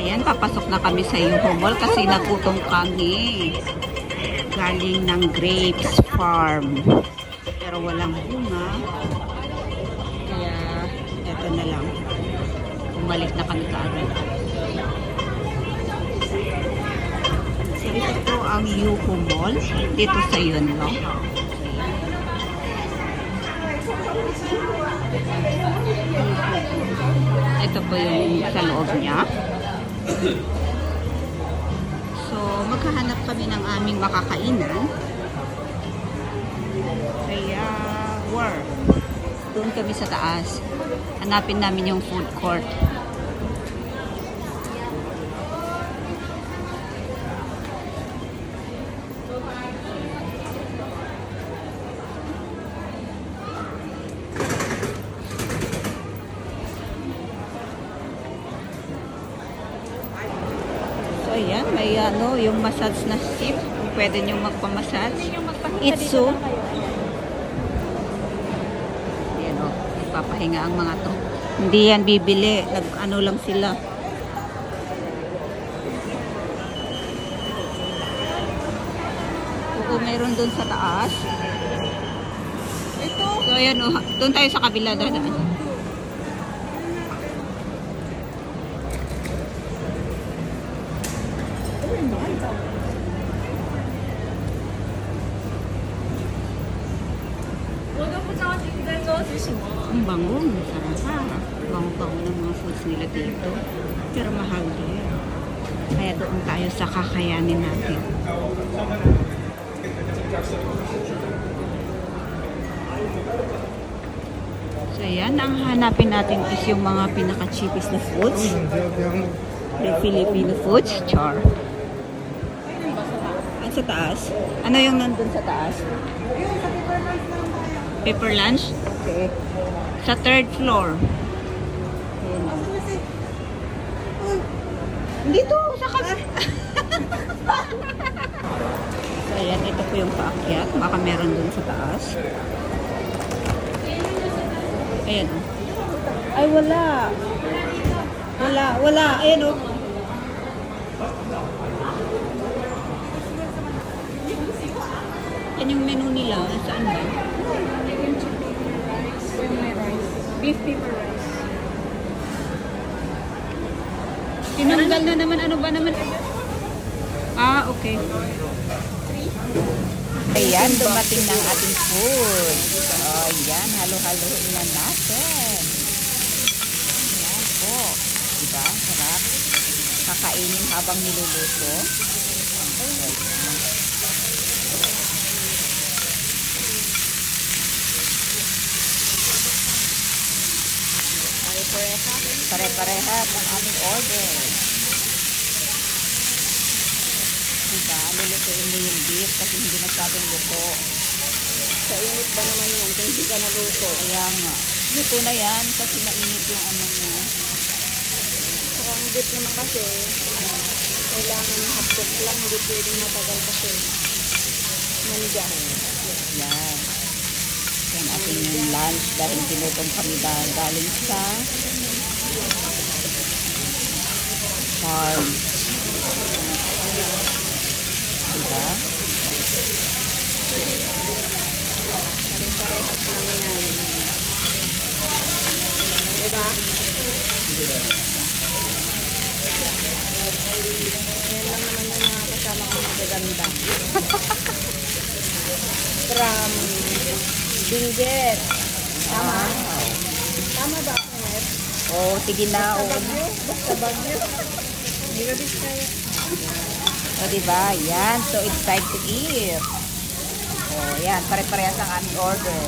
Ayan, papasok na kami sa Yuho Mall kasi nagutom kami. Galing ng grapes farm. Pero walang bunga. Kaya, eto na lang. Bumalik na kami kaagad. So, ito po ang Yuho Mall. Dito sa Yunlo. Ito po yung sa loob niya. So, maghahanap kami ng aming makakainan. Kaya, doon kami sa taas. Hanapin namin yung food court. So, ayan, may yung massage na stick. Pwede nyo magpamassage. Itsu. Ayan o, papahinga ang mga to. Hindi yan bibili. Nag-ano lang sila. Oo, mayroon dun sa taas. Ito. So, ayan o, dun tayo sa kabila. Dadaan. Ang bango, masarap. Bango-bango ng mga foods nila dito. Pero mahal din. Kaya doon tayo sa kakayanin natin. So yan, ang hanapin natin is yung mga pinaka-cheapest na foods. The Filipino foods. Char. At sa taas? Ano yung nandun sa taas? Paper lunch? Okay. Sa third floor. Dito, sa kabila. So, ayan, ito po yung paakyat. Baka meron dun sa taas. Ayan. Ay, wala. Wala. Ayan, oh. Yan yung menu nila. Saan ba? Beef paper rice. Tinanggal na naman. Ano ba naman? Ah, okay. Ayan, dumating na ang ating food. Oh, yan. Halo-haloin na natin. Ayan po. Diba? Sarap. Kakainin habang niluluto. Pare-parehas ang aming order. Diba? Lulutuin mo yung beef kasi hindi masyadong luto. Sa init ba naman yan? Kung hindi ka naluto. Kaya nga. Luto na yan kasi mainit yung ano mo. So, ang beef naman kasi kailangan haptok lang. Hindi pwedeng matagal kasi manigahan. Yan. Yan ating yung lunch dahil tinutom kami galing sa farm. Diba? Pare-parehas namin yan. Diba? Yan lang naman yung mga kasama kong magaganda. From Benguet. Tama? Tama ba? Oh, sige na. Basta Bagyo. Hindi ka Biskaya. O, diba? Yan. So, it's time to eat. Oh, yan. Pare-parehas ang aming order.